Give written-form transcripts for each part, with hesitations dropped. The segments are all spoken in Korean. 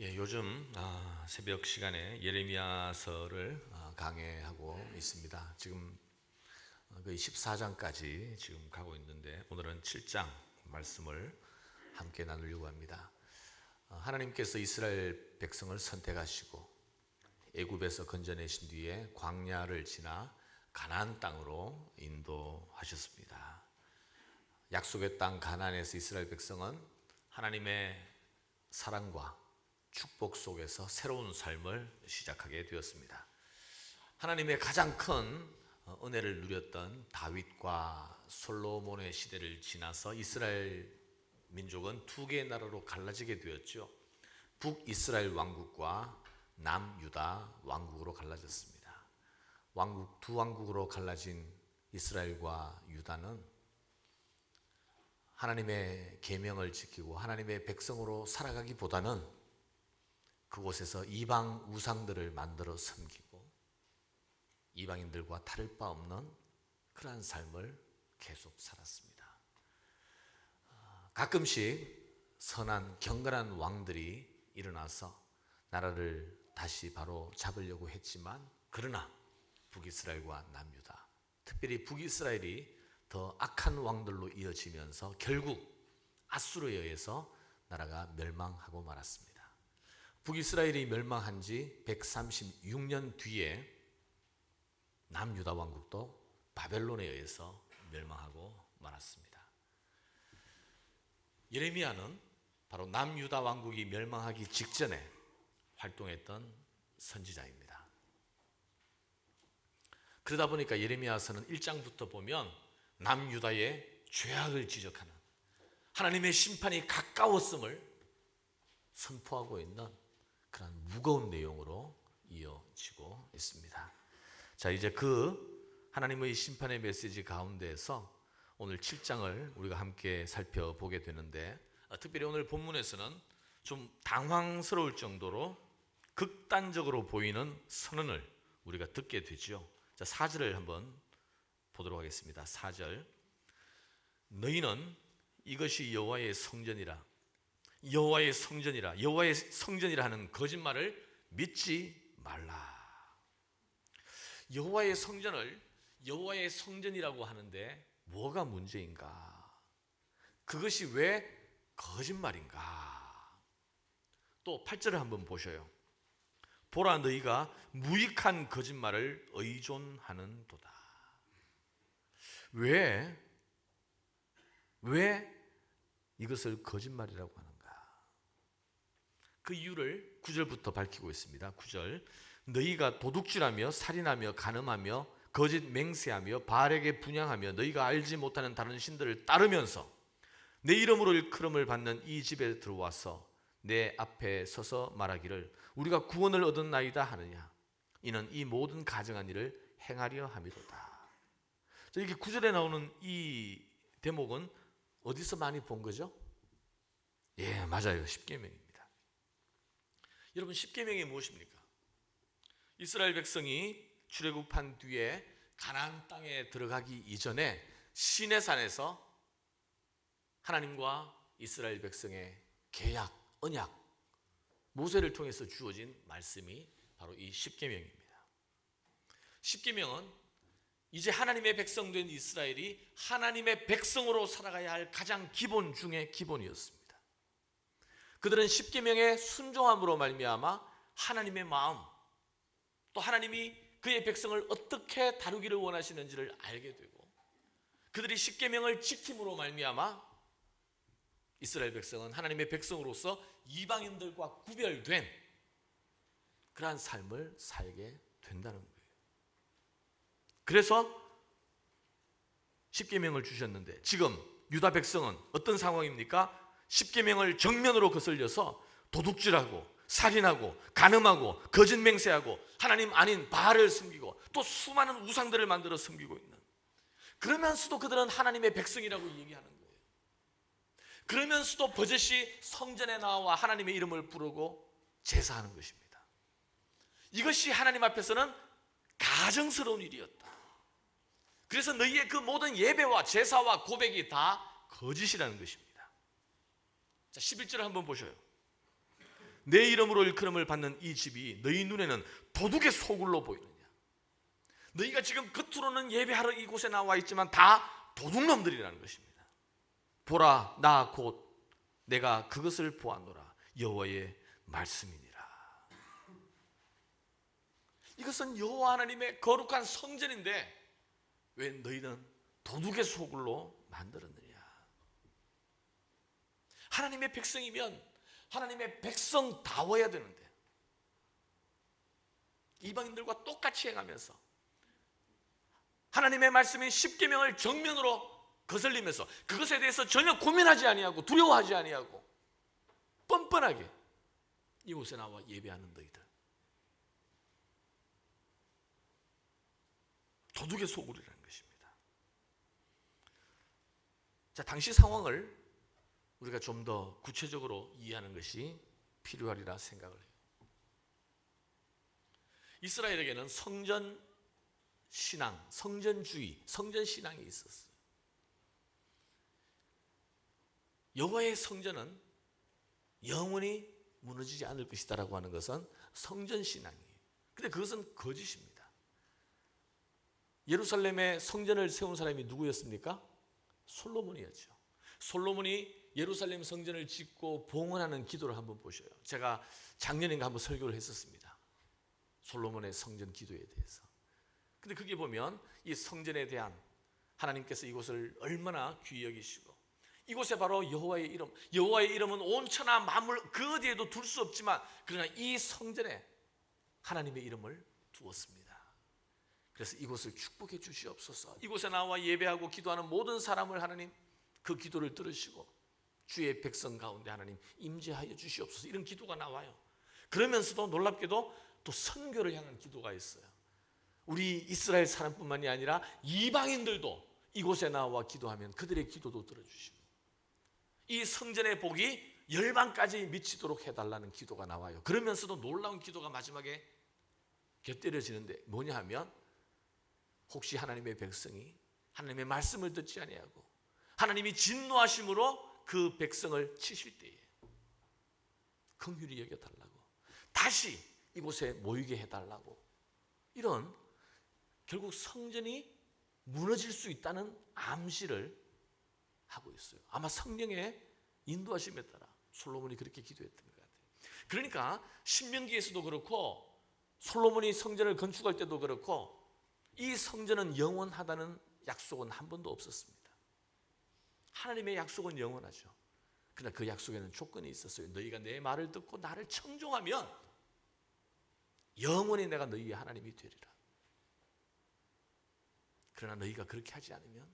요즘 새벽 시간에 예레미야서를 강해하고 있습니다. 지금 거의 14장까지 지금 가고 있는데 오늘은 7장 말씀을 함께 나누려고 합니다. 하나님께서 이스라엘 백성을 선택하시고 애굽에서 건져내신 뒤에 광야를 지나 가나안 땅으로 인도하셨습니다. 약속의 땅 가나안에서 이스라엘 백성은 하나님의 사랑과 축복 속에서 새로운 삶을 시작하게 되었습니다. 하나님의 가장 큰 은혜를 누렸던 다윗과 솔로몬의 시대를 지나서 이스라엘 민족은 두 개의 나라로 갈라지게 되었죠. 북이스라엘 왕국과 남유다 왕국으로 갈라졌습니다. 두 왕국으로 갈라진 이스라엘과 유다는 하나님의 계명을 지키고 하나님의 백성으로 살아가기보다는 그곳에서 이방 우상들을 만들어 섬기고 이방인들과 다를 바 없는 그러한 삶을 계속 살았습니다. 가끔씩 선한 경건한 왕들이 일어나서 나라를 다시 바로 잡으려고 했지만 그러나 북이스라엘과 남유다, 특별히 북이스라엘이 더 악한 왕들로 이어지면서 결국 아수르에 의해서 나라가 멸망하고 말았습니다. 북이스라엘이 멸망한 지 136년 뒤에 남유다 왕국도 바벨론에 의해서 멸망하고 말았습니다. 예레미야는 바로 남유다 왕국이 멸망하기 직전에 활동했던 선지자입니다. 그러다 보니까 예레미야서는 1장부터 보면 남유다의 죄악을 지적하는 하나님의 심판이 가까웠음을 선포하고 있는 그런 무거운 내용으로 이어지고 있습니다. 자, 이제 그 하나님의 심판의 메시지 가운데에서 오늘 7장을 우리가 함께 살펴보게 되는데, 특별히 오늘 본문에서는 좀 당황스러울 정도로 극단적으로 보이는 선언을 우리가 듣게 되죠. 자, 4절을 한번 보도록 하겠습니다. 4절. 너희는 이것이 여호와의 성전이라 여호와의 성전이라 하는 거짓말을 믿지 말라. 여호와의 성전을 여호와의 성전이라고 하는데 뭐가 문제인가? 그것이 왜 거짓말인가? 또 8절을 한번 보셔요. 보라, 너희가 무익한 거짓말을 의존하는도다. 왜 이것을 거짓말이라고 하는가? 그 이유를 9절부터 밝히고 있습니다. 9절. 너희가 도둑질하며 살인하며 간음하며 거짓 맹세하며 바알에게 분향하며 너희가 알지 못하는 다른 신들을 따르면서 내 이름으로 일컬음을 받는 이 집에 들어와서 내 앞에 서서 말하기를 우리가 구원을 얻었나이다 하느냐. 이는 이 모든 가증한 일을 행하려 함이로다. 이렇게 9절에 나오는 이 대목은 어디서 많이 본 거죠? 예, 맞아요. 십계명입니다. 여러분, 십계명이 무엇입니까? 이스라엘 백성이 출애굽한 뒤에 가나안 땅에 들어가기 이전에 시내산에서 하나님과 이스라엘 백성의 계약, 언약, 모세를 통해서 주어진 말씀이 바로 이 십계명입니다. 십계명은 이제 하나님의 백성 된 이스라엘이 하나님의 백성으로 살아가야 할 가장 기본 중의 기본이었습니다. 그들은 십계명의 순종함으로 말미암아 하나님의 마음, 또 하나님이 그의 백성을 어떻게 다루기를 원하시는지를 알게 되고, 그들이 십계명을 지킴으로 말미암아 이스라엘 백성은 하나님의 백성으로서 이방인들과 구별된 그러한 삶을 살게 된다는 거예요. 그래서 십계명을 주셨는데 지금 유다 백성은 어떤 상황입니까? 십계명을 정면으로 거슬려서 도둑질하고 살인하고 간음하고 거짓 맹세하고 하나님 아닌 바알을 섬기고 또 수많은 우상들을 만들어 섬기고 있는, 그러면서도 그들은 하나님의 백성이라고 얘기하는 거예요. 그러면서도 버젓이 성전에 나와 하나님의 이름을 부르고 제사하는 것입니다. 이것이 하나님 앞에서는 가증스러운 일이었다. 그래서 너희의 그 모든 예배와 제사와 고백이 다 거짓이라는 것입니다. 자, 11절을 한번 보셔요. 내 이름으로 일컬음을 받는 이 집이 너희 눈에는 도둑의 소굴로 보이느냐? 너희가 지금 겉으로는 예배하러 이곳에 나와 있지만 다 도둑놈들이라는 것입니다. 보라, 나 곧 내가 그것을 보았노라. 여호와의 말씀이니라. 이것은 여호와 하나님의 거룩한 성전인데 왜 너희는 도둑의 소굴로 만들었느냐? 하나님의 백성이면 하나님의 백성다워야 되는데 이방인들과 똑같이 행하면서 하나님의 말씀인 십계명을 정면으로 거슬리면서 그것에 대해서 전혀 고민하지 아니하고 두려워하지 아니하고 뻔뻔하게 이곳에 나와 예배하는 너희들, 도둑의 소굴이라는 것입니다. 자, 당시 상황을 우리가 좀 더 구체적으로 이해하는 것이 필요하리라 생각을 해요. 이스라엘에게는 성전 신앙, 성전주의, 성전 신앙이 있었어요. 여호와의 성전은 영원히 무너지지 않을 것이다라고 하는 것은 성전 신앙이에요. 근데 그것은 거짓입니다. 예루살렘에 성전을 세운 사람이 누구였습니까? 솔로몬이었죠. 솔로몬이 예루살렘 성전을 짓고 봉헌하는 기도를 한번 보셔요. 제가 작년인가 한번 설교를 했었습니다. 솔로몬의 성전 기도에 대해서. 근데 거기 보면 이 성전에 대한 하나님께서 이곳을 얼마나 귀히 여기시고 이곳에 바로 여호와의 이름, 여호와의 이름은 온 천하 만물 그 어디에도 둘 수 없지만 그러나 이 성전에 하나님의 이름을 두었습니다. 그래서 이곳을 축복해 주시옵소서. 이곳에 나와 예배하고 기도하는 모든 사람을 하나님 그 기도를 들으시고 주의 백성 가운데 하나님 임재하여 주시옵소서. 이런 기도가 나와요. 그러면서도 놀랍게도 또 선교를 향한 기도가 있어요. 우리 이스라엘 사람뿐만이 아니라 이방인들도 이곳에 나와 기도하면 그들의 기도도 들어주시고 이 성전의 복이 열방까지 미치도록 해달라는 기도가 나와요. 그러면서도 놀라운 기도가 마지막에 곁들여지는데 뭐냐 하면 혹시 하나님의 백성이 하나님의 말씀을 듣지 아니하고 하나님이 진노하심으로 그 백성을 치실 때에 긍휼히 여겨달라고 다시 이곳에 모이게 해달라고 이런 결국 성전이 무너질 수 있다는 암시를 하고 있어요. 아마 성령의 인도하심에 따라 솔로몬이 그렇게 기도했던 것 같아요. 그러니까 신명기에서도 그렇고 솔로몬이 성전을 건축할 때도 그렇고 이 성전은 영원하다는 약속은 한 번도 없었습니다. 하나님의 약속은 영원하죠. 그러나 그 약속에는 조건이 있었어요. 너희가 내 말을 듣고 나를 청종하면 영원히 내가 너희의 하나님이 되리라. 그러나 너희가 그렇게 하지 않으면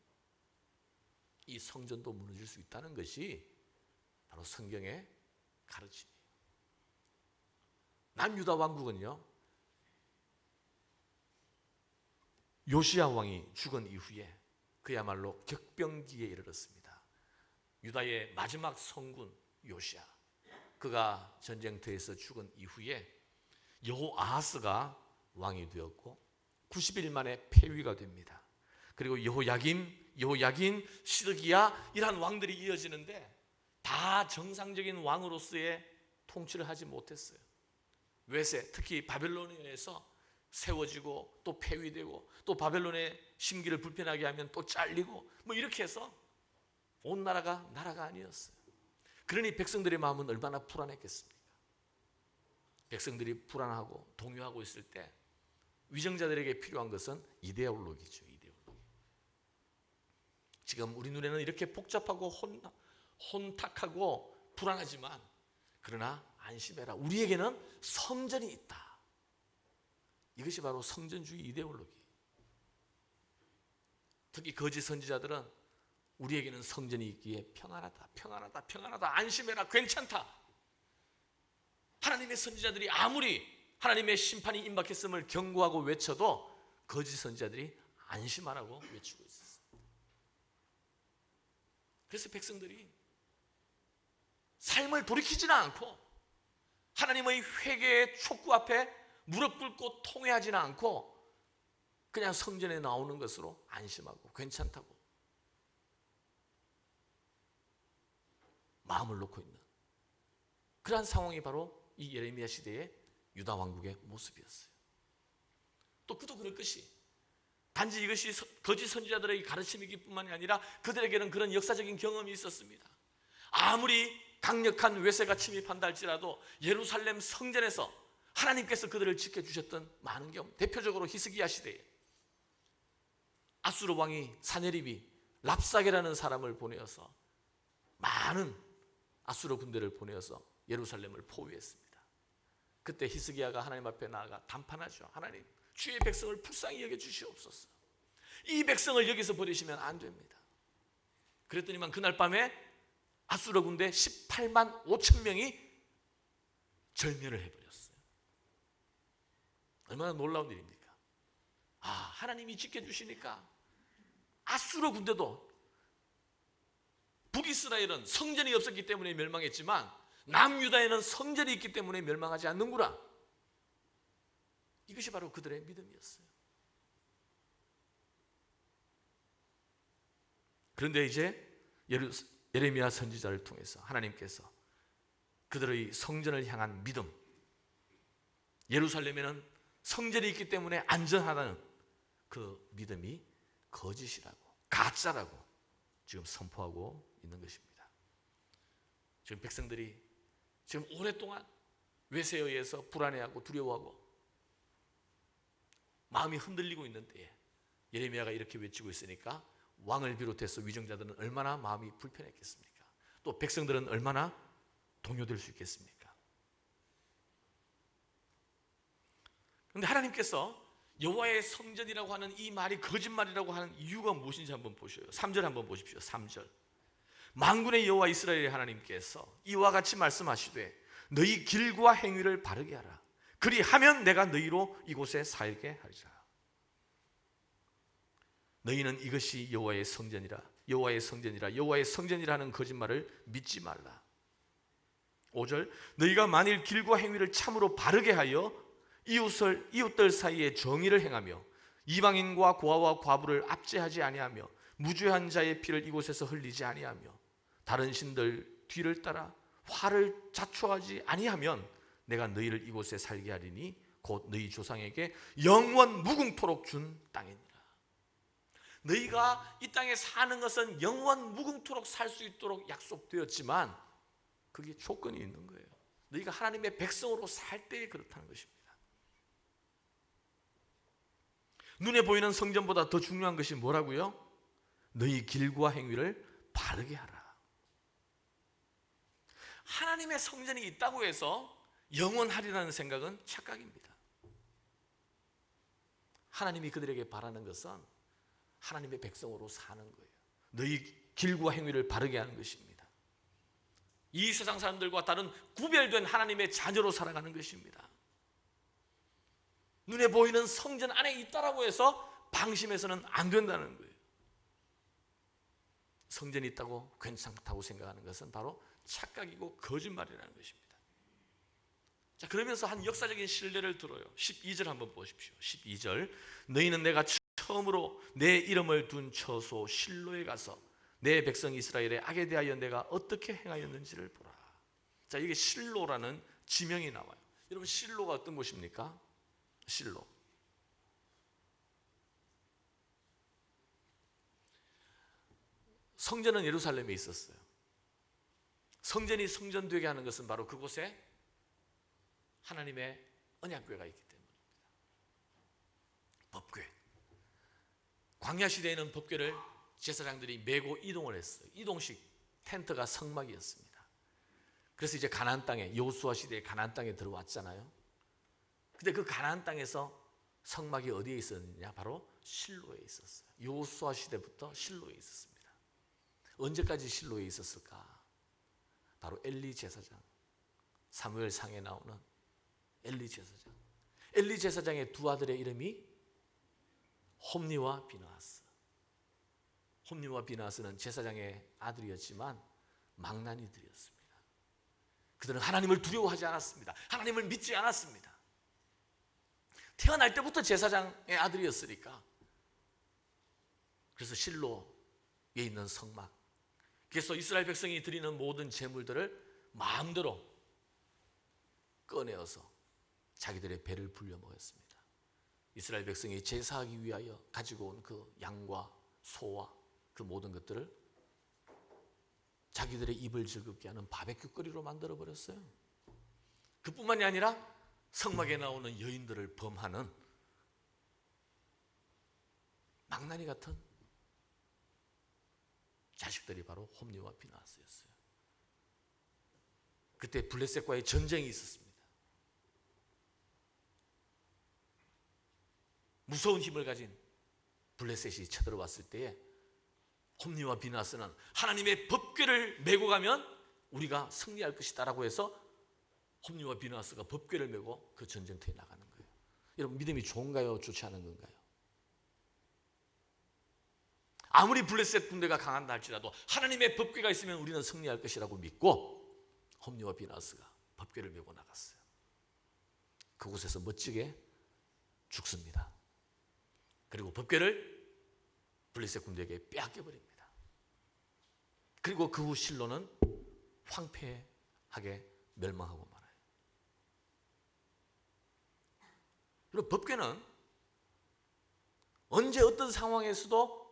이 성전도 무너질 수 있다는 것이 바로 성경의 가르침이에요. 남유다 왕국은요, 요시야 왕이 죽은 이후에 그야말로 격병기에 이르렀습니다. 유다의 마지막 성군 요시야, 그가 전쟁터에서 죽은 이후에 여호아하스가 왕이 되었고 90일 만에 폐위가 됩니다. 그리고 여호야긴, 시드기야 이러한 왕들이 이어지는데 다 정상적인 왕으로서의 통치를 하지 못했어요. 외세, 특히 바벨로니아에서 세워지고 또 폐위되고 또 바벨론의 심기를 불편하게 하면 또 잘리고 뭐 이렇게 해서 온 나라가 아니었어요. 그러니 백성들의 마음은 얼마나 불안했겠습니까? 백성들이 불안하고 동요하고 있을 때 위정자들에게 필요한 것은 이데올로기죠. 이데올로기. 지금 우리 눈에는 이렇게 복잡하고 혼탁하고 불안하지만 그러나 안심해라. 우리에게는 성전이 있다. 이것이 바로 성전주의 이데올로기. 특히 거짓 선지자들은 우리에게는 성전이 있기에 평안하다, 안심해라, 괜찮다. 하나님의 선지자들이 아무리 하나님의 심판이 임박했음을 경고하고 외쳐도 거짓 선지자들이 안심하라고 외치고 있었습니다. 그래서 백성들이 삶을 돌이키지는 않고 하나님의 회개의 촉구 앞에 무릎 꿇고 통회하지는 않고 그냥 성전에 나오는 것으로 안심하고 괜찮다고 마음을 놓고 있는 그러한 상황이 바로 이 예레미야 시대의 유다 왕국의 모습이었어요. 또 그도 그럴 것이 단지 이것이 거짓 선지자들의 가르침이기 뿐만이 아니라 그들에게는 그런 역사적인 경험이 있었습니다. 아무리 강력한 외세가 침입한다 할지라도 예루살렘 성전에서 하나님께서 그들을 지켜주셨던 많은 경험, 대표적으로 히스기야 시대에 아수르 왕이 사네립이 랍사게라는 사람을 보내어서 많은 아수르 군대를 보내어서 예루살렘을 포위했습니다. 그때 히스기야가 하나님 앞에 나아가 담판하죠. 하나님, 주의 백성을 불쌍히 여겨주시옵소서. 이 백성을 여기서 버리시면 안 됩니다. 그랬더니만 그날 밤에 아수르 군대 18만 5천 명이 절멸을 해버렸어요. 얼마나 놀라운 일입니까? 하나님이 지켜주시니까 아수르 군대도, 북이스라엘은 성전이 없었기 때문에 멸망했지만 남유다에는 성전이 있기 때문에 멸망하지 않는구나. 이것이 바로 그들의 믿음이었어요. 그런데 이제 예레미야 선지자를 통해서 하나님께서 그들의 성전을 향한 믿음, 예루살렘에는 성전이 있기 때문에 안전하다는 그 믿음이 거짓이라고, 가짜라고 지금 선포하고 있는 것입니다. 지금 백성들이 지금 오랫동안 외세에 의해서 불안해하고 두려워하고 마음이 흔들리고 있는 때에 예레미야가 이렇게 외치고 있으니까 왕을 비롯해서 위정자들은 얼마나 마음이 불편했겠습니까? 또 백성들은 얼마나 동요될 수 있겠습니까? 그런데 하나님께서 여호와의 성전이라고 하는 이 말이 거짓말이라고 하는 이유가 무엇인지 한번 보셔요. 3절 한번 보십시오. 3절. 만군의 여호와 이스라엘의 하나님께서 이와 같이 말씀하시되 너희 길과 행위를 바르게 하라. 그리하면 내가 너희로 이곳에 살게 하리라. 너희는 이것이 여호와의 성전이라, 여호와의 성전이라, 여호와의 성전이라는 거짓말을 믿지 말라. 5절. 너희가 만일 길과 행위를 참으로 바르게 하여 이웃들 사이에 정의를 행하며 이방인과 고아와 과부를 압제하지 아니하며 무죄한 자의 피를 이곳에서 흘리지 아니하며 다른 신들 뒤를 따라 화를 자초하지 아니하면 내가 너희를 이곳에 살게 하리니 곧 너희 조상에게 영원 무궁토록 준 땅이니라. 너희가 이 땅에 사는 것은 영원 무궁토록 살 수 있도록 약속되었지만 그게 조건이 있는 거예요. 너희가 하나님의 백성으로 살 때에 그렇다는 것입니다. 눈에 보이는 성전보다 더 중요한 것이 뭐라고요? 너희 길과 행위를 바르게 하라. 하나님의 성전이 있다고 해서 영원하리라는 생각은 착각입니다. 하나님이 그들에게 바라는 것은 하나님의 백성으로 사는 거예요. 너희 길과 행위를 바르게 하는 것입니다. 이 세상 사람들과 다른 구별된 하나님의 자녀로 살아가는 것입니다. 눈에 보이는 성전 안에 있다라고 해서 방심해서는 안 된다는 거예요. 성전이 있다고 괜찮다고 생각하는 것은 바로 착각이고 거짓말이라는 것입니다. 자, 그러면서 한 역사적인 신뢰를 들어요. 12절 한번 보십시오. 12절. 너희는 내가 처음으로 내 이름을 둔 처소 실로에 가서 내 백성 이스라엘의 악에 대하여 내가 어떻게 행하였는지를 보라. 자, 이게 실로라는 지명이 나와요. 여러분, 실로가 어떤 곳입니까? 실로. 성전은 예루살렘에 있었어요. 성전이 성전되게 하는 것은 바로 그곳에 하나님의 언약궤가 있기 때문입니다. 법궤. 광야 시대에는 법궤를 제사장들이 메고 이동을 했어요. 이동식 텐트가 성막이었습니다. 그래서 이제 가나안 땅에, 여호수아 시대에 가나안 땅에 들어왔잖아요. 근데 그 가나안 땅에서 성막이 어디에 있었느냐? 바로 실로에 있었어요. 여호수아 시대부터 실로에 있었습니다. 언제까지 실로에 있었을까? 바로 엘리 제사장, 사무엘상에 나오는 엘리 제사장. 엘리 제사장의 두 아들의 이름이 홈니와 비느하스. 홈니와 비느하스는 제사장의 아들이었지만 망나니들이었습니다. 그들은 하나님을 두려워하지 않았습니다. 하나님을 믿지 않았습니다. 태어날 때부터 제사장의 아들이었으니까. 그래서 실로에 있는 성막, 그래서 이스라엘 백성이 드리는 모든 제물들을 마음대로 꺼내어서 자기들의 배를 불려 먹었습니다. 이스라엘 백성이 제사하기 위하여 가지고 온 그 양과 소와 그 모든 것들을 자기들의 입을 즐겁게 하는 바베큐 거리로 만들어 버렸어요. 그뿐만이 아니라 성막에 나오는 여인들을 범하는 망나니 같은 자식들이 바로 홈리와 비나스였어요. 그때 블레셋과의 전쟁이 있었습니다. 무서운 힘을 가진 블레셋이 쳐들어왔을 때에 홈리와 비나스는 하나님의 법궤를 메고 가면 우리가 승리할 것이다라고 해서 홈리와 비나스가 법궤를 메고 그 전쟁터에 나가는 거예요. 여러분, 믿음이 좋은가요? 좋지 않은 건가요? 아무리 블레셋 군대가 강한다 할지라도 하나님의 법궤가 있으면 우리는 승리할 것이라고 믿고 홈리와 비나스가 법궤를 메고 나갔어요. 그곳에서 멋지게 죽습니다. 그리고 법궤를 블레셋 군대에게 빼앗겨 버립니다. 그리고 그 후 실로는 황폐하게 멸망하고 말아요. 그리고 법궤는 언제 어떤 상황에서도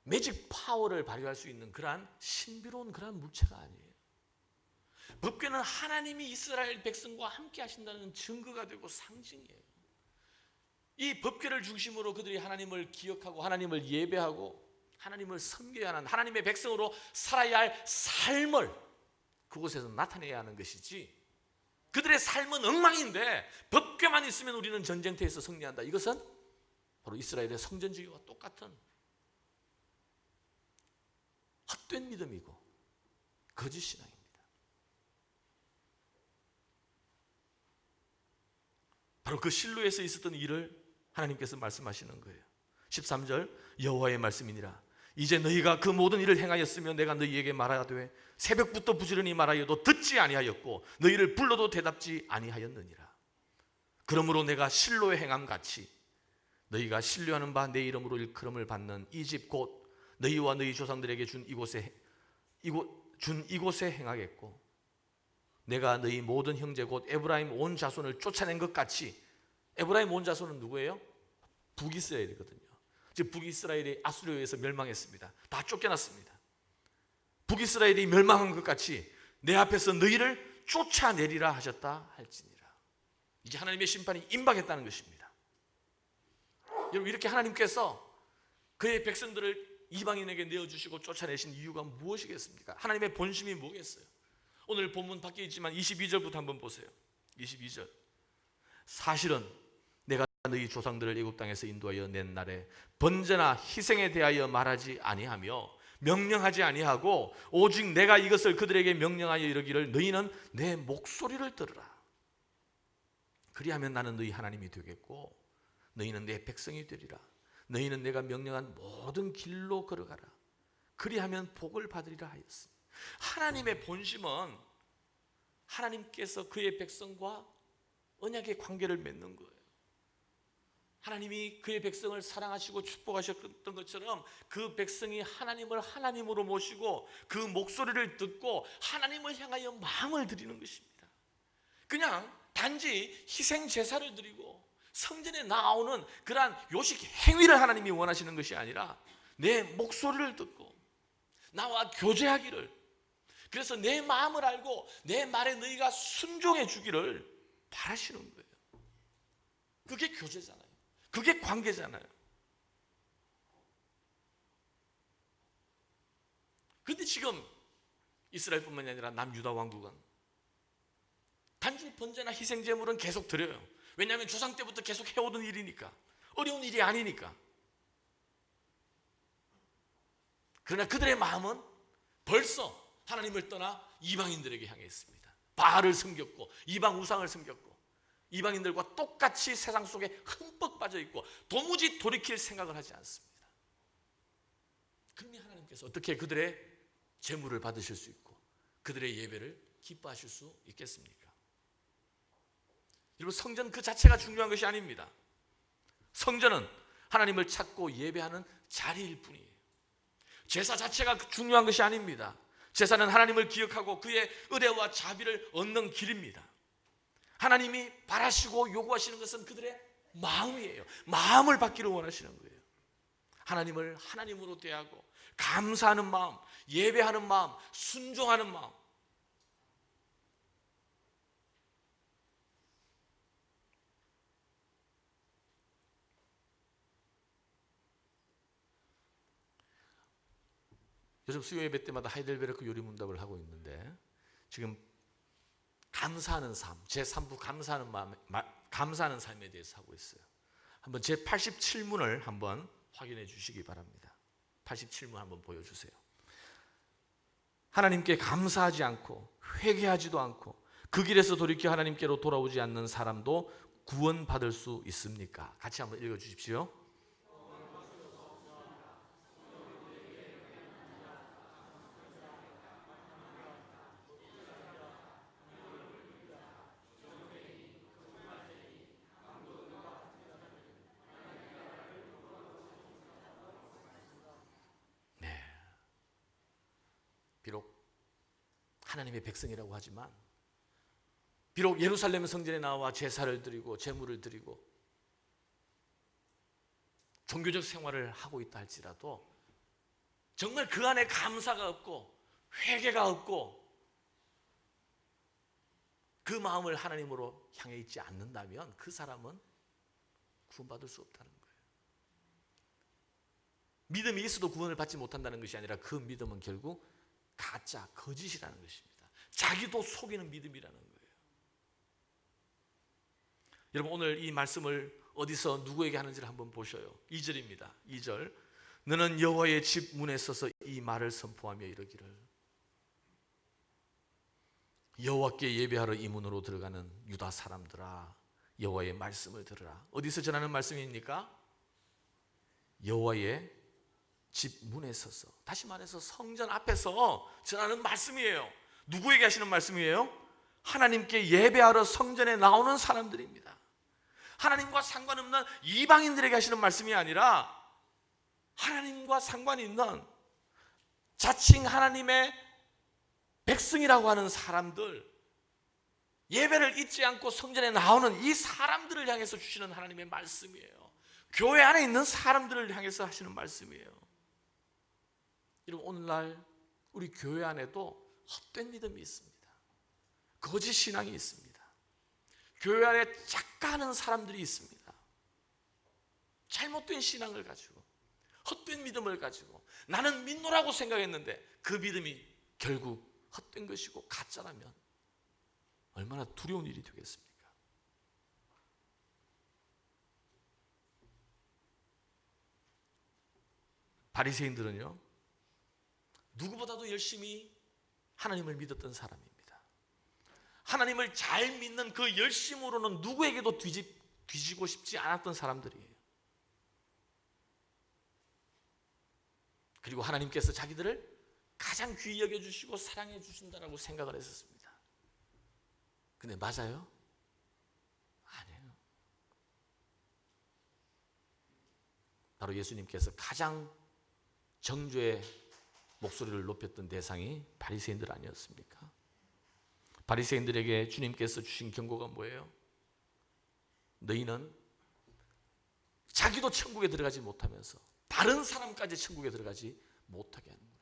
매직 파워를 발휘할 수 있는 그러한 신비로운 그러한 물체가 아니에요. 법궤는 하나님이 이스라엘 백성과 함께 하신다는 증거가 되고 상징이에요. 이 법궤를 중심으로 그들이 하나님을 기억하고 하나님을 예배하고 하나님을 섬겨야 하는 하나님의 백성으로 살아야 할 삶을 그곳에서 나타내야 하는 것이지, 그들의 삶은 엉망인데 법궤만 있으면 우리는 전쟁터에서 승리한다, 이것은 바로 이스라엘의 성전주의와 똑같은 헛된 믿음이고 거짓 신앙입니다. 바로 그 실로에서 있었던 일을 하나님께서 말씀하시는 거예요. 13절, 여호와의 말씀이니라. 이제 너희가 그 모든 일을 행하였으며 내가 너희에게 말하되 새벽부터 부지런히 말하여도 듣지 아니하였고 너희를 불러도 대답지 아니하였느니라. 그러므로 내가 실로에 행함 같이 너희가 신뢰하는 바 내 이름으로 일컬음을 받는 이 집 곧 너희와 너희 조상들에게 준 이곳에 행하겠고, 내가 너희 모든 형제 곧 에브라임 온 자손을 쫓아낸 것 같이. 에브라임 온 자손은 누구예요? 북이스라엘이거든요. 즉 북이스라엘이 아수르에 의해서 멸망했습니다. 다 쫓겨났습니다. 북이스라엘이 멸망한 것 같이 내 앞에서 너희를 쫓아내리라 하셨다 할지니라. 이제 하나님의 심판이 임박했다는 것입니다. 여러분, 이렇게 하나님께서 그의 백성들을 이방인에게 내어주시고 쫓아내신 이유가 무엇이겠습니까? 하나님의 본심이 뭐겠어요? 오늘 본문 밖에 있지만 22절부터 한번 보세요. 22절. 사실은 내가 너희 조상들을 애굽 땅에서 인도하여 낸 날에 번제나 희생에 대하여 말하지 아니하며 명령하지 아니하고 오직 내가 이것을 그들에게 명령하여 이르기를 너희는 내 목소리를 들으라. 그리하면 나는 너희 하나님이 되겠고 너희는 내 백성이 되리라. 너희는 내가 명령한 모든 길로 걸어가라. 그리하면 복을 받으리라 하였습니다. 하나님의 본심은 하나님께서 그의 백성과 언약의 관계를 맺는 거예요. 하나님이 그의 백성을 사랑하시고 축복하셨던 것처럼 그 백성이 하나님을 하나님으로 모시고 그 목소리를 듣고 하나님을 향하여 마음을 드리는 것입니다. 그냥 단지 희생 제사를 드리고 성전에 나오는 그러한 요식 행위를 하나님이 원하시는 것이 아니라 내 목소리를 듣고 나와 교제하기를, 그래서 내 마음을 알고 내 말에 너희가 순종해 주기를 바라시는 거예요. 그게 교제잖아요. 그게 관계잖아요. 그런데 지금 이스라엘뿐만이 아니라 남유다 왕국은 단지 번제나 희생 제물은 계속 드려요. 왜냐하면 조상 때부터 계속 해오던 일이니까, 어려운 일이 아니니까. 그러나 그들의 마음은 벌써 하나님을 떠나 이방인들에게 향해 있습니다. 바알을 섬겼고 이방 우상을 섬겼고 이방인들과 똑같이 세상 속에 흠뻑 빠져 있고 도무지 돌이킬 생각을 하지 않습니다. 그러니 하나님께서 어떻게 그들의 제물을 받으실 수 있고 그들의 예배를 기뻐하실 수 있겠습니까? 여러분, 성전 그 자체가 중요한 것이 아닙니다. 성전은 하나님을 찾고 예배하는 자리일 뿐이에요. 제사 자체가 중요한 것이 아닙니다. 제사는 하나님을 기억하고 그의 은혜와 자비를 얻는 길입니다. 하나님이 바라시고 요구하시는 것은 그들의 마음이에요. 마음을 받기를 원하시는 거예요. 하나님을 하나님으로 대하고 감사하는 마음, 예배하는 마음, 순종하는 마음. 요즘 수요 예배 때마다 하이델베르크 요리 문답을 하고 있는데 지금 감사하는 삶, 제3부 감사하는 마음, 감사하는 삶에 대해서 하고 있어요. 한번 제 87문을 한번 확인해 주시기 바랍니다. 87문 한번 보여주세요. 하나님께 감사하지 않고 회개하지도 않고 그 길에서 돌이켜 하나님께로 돌아오지 않는 사람도 구원받을 수 있습니까? 같이 한번 읽어주십시오. 비록 하나님의 백성이라고 하지만, 비록 예루살렘 성전에 나와 제사를 드리고 제물을 드리고 종교적 생활을 하고 있다 할지라도 정말 그 안에 감사가 없고 회개가 없고 그 마음을 하나님으로 향해 있지 않는다면 그 사람은 구원받을 수 없다는 거예요. 믿음이 있어도 구원을 받지 못한다는 것이 아니라 그 믿음은 결국 가짜, 거짓이라는 것입니다. 자기도 속이는 믿음이라는 거예요. 여러분, 오늘 이 말씀을 어디서 누구에게 하는지를 한번 보셔요. 2절입니다. 2절. 너는 여호와의 집 문에 서서 이 말을 선포하며 이르기를, 여호와께 예배하러 이 문으로 들어가는 유다 사람들아, 여호와의 말씀을 들으라. 어디서 전하는 말씀입니까? 여호와의 집 문에 서서, 다시 말해서 성전 앞에서 전하는 말씀이에요. 누구에게 하시는 말씀이에요? 하나님께 예배하러 성전에 나오는 사람들입니다. 하나님과 상관없는 이방인들에게 하시는 말씀이 아니라 하나님과 상관이 있는 자칭 하나님의 백성이라고 하는 사람들, 예배를 잊지 않고 성전에 나오는 이 사람들을 향해서 주시는 하나님의 말씀이에요. 교회 안에 있는 사람들을 향해서 하시는 말씀이에요. 여러분, 오늘날 우리 교회 안에도 헛된 믿음이 있습니다. 거짓 신앙이 있습니다. 교회 안에 착각하는 사람들이 있습니다. 잘못된 신앙을 가지고, 헛된 믿음을 가지고 나는 믿노라고 생각했는데 그 믿음이 결국 헛된 것이고 가짜라면 얼마나 두려운 일이 되겠습니까? 바리새인들은요, 누구보다도 열심히 하나님을 믿었던 사람입니다. 하나님을 잘 믿는 그 열심으로는 누구에게도 뒤지고 싶지 않았던 사람들이에요. 그리고 하나님께서 자기들을 가장 귀히 여겨주시고 사랑해 주신다라고 생각을 했었습니다. 근데 맞아요? 아니에요. 바로 예수님께서 가장 정죄의 목소리를 높였던 대상이 바리새인들 아니었습니까? 바리새인들에게 주님께서 주신 경고가 뭐예요? 너희는 자기도 천국에 들어가지 못하면서 다른 사람까지 천국에 들어가지 못하게 하는구나.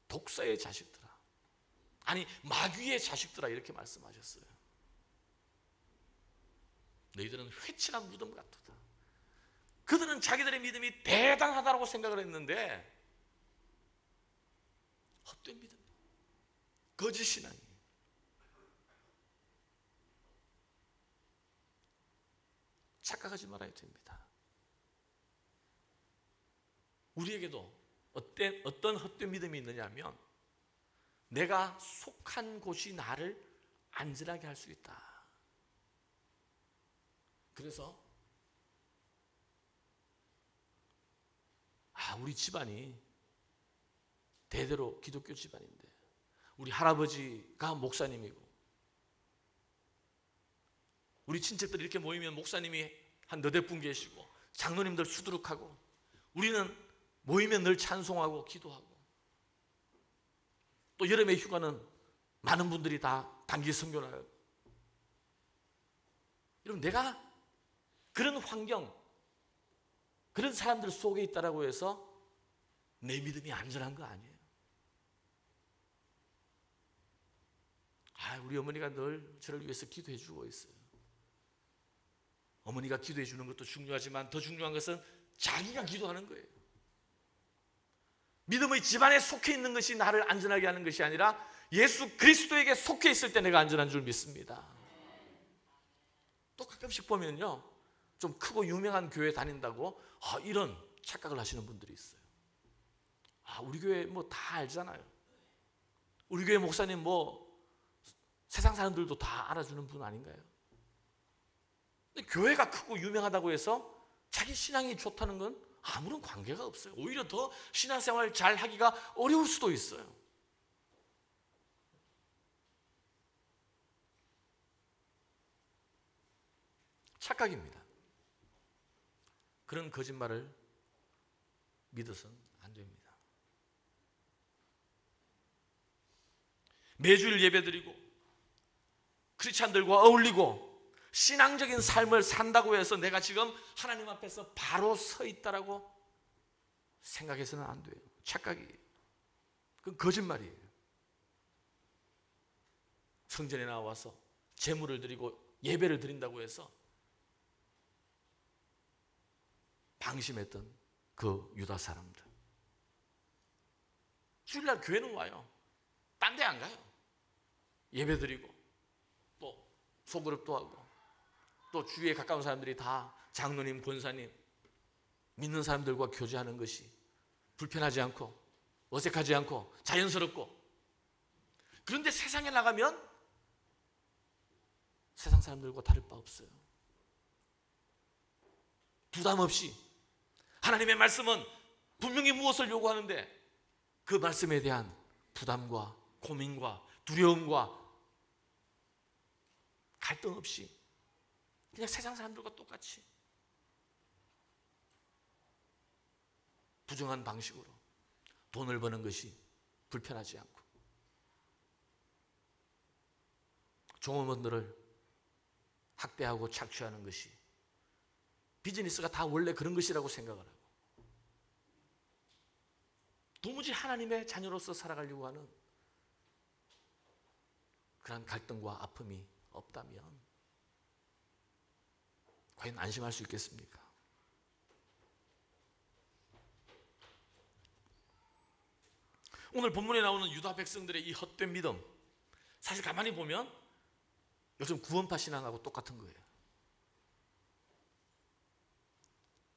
독사의 자식들아, 아니 마귀의 자식들아, 이렇게 말씀하셨어요. 너희들은 회칠한 무덤 같도다. 그들은 자기들의 믿음이 대단하다고 생각을 했는데 헛된 믿음, 거짓 신앙이. 착각하지 말아야 됩니다. 우리에게도 어떤 헛된 믿음이 있느냐 하면 내가 속한 곳이 나를 안전하게 할 수 있다. 그래서 우리 집안이 대대로 기독교 집안인데 우리 할아버지가 목사님이고 우리 친척들이 이렇게 모이면 목사님이 한 너댓 분 계시고 장로님들 수두룩하고 우리는 모이면 늘 찬송하고 기도하고 또 여름에 휴가는 많은 분들이 다 단기 선교 나가고 여러분, 내가 그런 환경, 그런 사람들 속에 있다라고 해서 내 믿음이 안전한 거 아니에요. 우리 어머니가 늘 저를 위해서 기도해 주고 있어요. 어머니가 기도해 주는 것도 중요하지만 더 중요한 것은 자기가 기도하는 거예요. 믿음의 집안에 속해 있는 것이 나를 안전하게 하는 것이 아니라 예수 그리스도에게 속해 있을 때 내가 안전한 줄 믿습니다. 또 가끔씩 보면요, 좀 크고 유명한 교회 다닌다고 이런 착각을 하시는 분들이 있어요. 우리 교회 뭐 다 알잖아요. 우리 교회 목사님 뭐 세상 사람들도 다 알아주는 분 아닌가요? 근데 교회가 크고 유명하다고 해서 자기 신앙이 좋다는 건 아무런 관계가 없어요. 오히려 더 신앙생활 잘 하기가 어려울 수도 있어요. 착각입니다. 그런 거짓말을 믿어서는 안 됩니다. 매주일 예배드리고 크리스찬들과 어울리고 신앙적인 삶을 산다고 해서 내가 지금 하나님 앞에서 바로 서 있다라고 생각해서는 안 돼요. 착각이에요. 그건 거짓말이에요. 성전에 나와서 제물을 드리고 예배를 드린다고 해서 방심했던 그 유다 사람들, 주일날 교회는 와요. 딴 데 안 가요. 예배 드리고 또 소그룹도 하고 또 주위에 가까운 사람들이 다 장로님, 권사님, 믿는 사람들과 교제하는 것이 불편하지 않고 어색하지 않고 자연스럽고, 그런데 세상에 나가면 세상 사람들과 다를 바 없어요. 부담 없이 하나님의 말씀은 분명히 무엇을 요구하는데 그 말씀에 대한 부담과 고민과 두려움과 갈등 없이 그냥 세상 사람들과 똑같이 부정한 방식으로 돈을 버는 것이 불편하지 않고 종업원들을 학대하고 착취하는 것이 비즈니스가 다 원래 그런 것이라고 생각을 하고 도무지 하나님의 자녀로서 살아가려고 하는 그런 갈등과 아픔이 없다면 과연 안심할 수 있겠습니까? 오늘 본문에 나오는 유다 백성들의 이 헛된 믿음, 사실 가만히 보면 요즘 구원파 신앙하고 똑같은 거예요.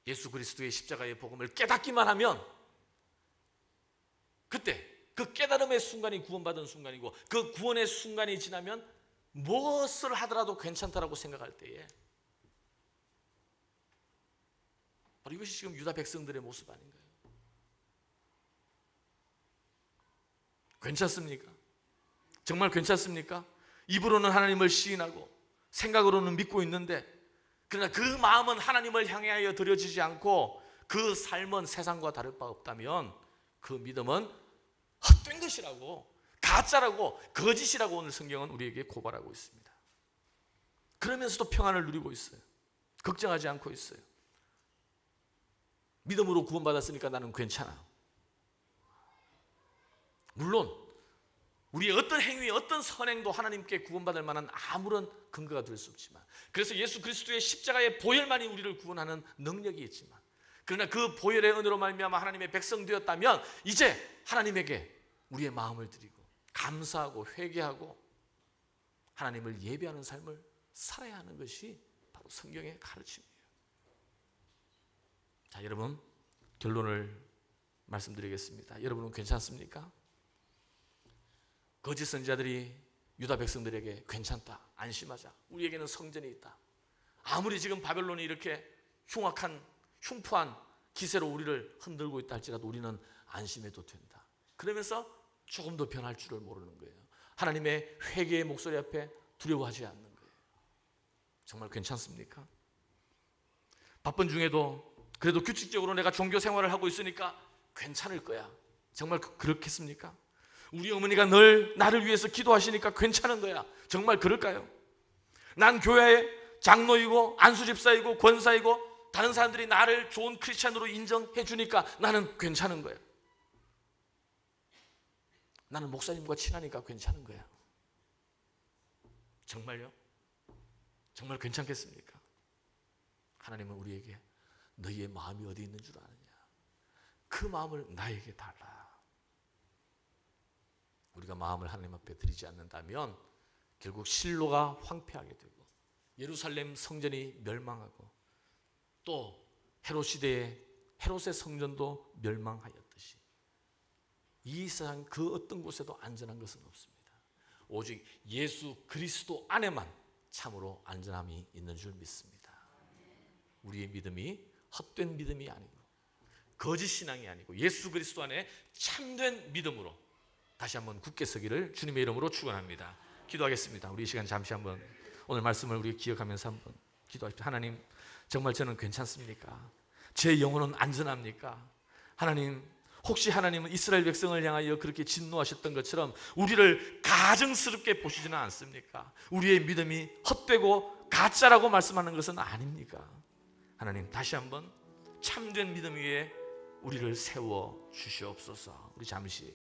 예수 그리스도의 십자가의 복음을 깨닫기만 하면 그때 그 깨달음의 순간이 구원받은 순간이고, 그 구원의 순간이 지나면 무엇을 하더라도 괜찮다라고 생각할 때에 바로 이것이 지금 유다 백성들의 모습 아닌가요? 괜찮습니까? 정말 괜찮습니까? 입으로는 하나님을 시인하고 생각으로는 믿고 있는데, 그러나 그 마음은 하나님을 향하여 드려지지 않고 그 삶은 세상과 다를 바 없다면 그 믿음은 헛된 것이라고, 가짜라고, 거짓이라고 오늘 성경은 우리에게 고발하고 있습니다. 그러면서도 평안을 누리고 있어요. 걱정하지 않고 있어요. 믿음으로 구원받았으니까 나는 괜찮아. 물론 우리의 어떤 행위, 어떤 선행도 하나님께 구원받을 만한 아무런 근거가 될 수 없지만, 그래서 예수 그리스도의 십자가의 보혈만이 우리를 구원하는 능력이 있지만, 그러나 그 보혈의 은혜로 말미암아 하나님의 백성 되었다면 이제 하나님에게 우리의 마음을 드리고 감사하고 회개하고 하나님을 예배하는 삶을 살아야 하는 것이 바로 성경의 가르침이에요. 자, 여러분, 결론을 말씀드리겠습니다. 여러분은 괜찮습니까? 거짓 선지자들이 유다 백성들에게 괜찮다, 안심하자, 우리에게는 성전이 있다, 아무리 지금 바벨론이 이렇게 흉포한 기세로 우리를 흔들고 있다 할지라도 우리는 안심해도 된다, 그러면서 조금 더 변할 줄을 모르는 거예요. 하나님의 회개의 목소리 앞에 두려워하지 않는 거예요. 정말 괜찮습니까? 바쁜 중에도 그래도 규칙적으로 내가 종교 생활을 하고 있으니까 괜찮을 거야, 정말 그렇겠습니까? 우리 어머니가 늘 나를 위해서 기도하시니까 괜찮은 거야, 정말 그럴까요? 난 교회에 장로이고 안수집사이고 권사이고 다른 사람들이 나를 좋은 크리스찬으로 인정해 주니까 나는 괜찮은 거야. 나는 목사님과 친하니까 괜찮은 거야. 정말요? 정말 괜찮겠습니까? 하나님은 우리에게 너희의 마음이 어디 있는 줄 아느냐? 그 마음을 나에게 달라. 우리가 마음을 하나님 앞에 드리지 않는다면 결국 실로가 황폐하게 되고 예루살렘 성전이 멸망하고 또 헤롯 시대에 헤롯의 성전도 멸망하였듯이 이 세상 그 어떤 곳에도 안전한 것은 없습니다. 오직 예수 그리스도 안에만 참으로 안전함이 있는 줄 믿습니다. 우리의 믿음이 헛된 믿음이 아니고 거짓 신앙이 아니고 예수 그리스도 안에 참된 믿음으로 다시 한번 굳게 서기를 주님의 이름으로 축원합니다. 기도하겠습니다. 우리 이 시간 잠시 한번 오늘 말씀을 우리 기억하면서 한번 기도하십시오. 하나님, 정말 저는 괜찮습니까? 제 영혼은 안전합니까? 하나님, 혹시 하나님은 이스라엘 백성을 향하여 그렇게 진노하셨던 것처럼 우리를 가증스럽게 보시지는 않습니까? 우리의 믿음이 헛되고 가짜라고 말씀하는 것은 아닙니까? 하나님, 다시 한번 참된 믿음 위에 우리를 세워 주시옵소서. 우리 잠시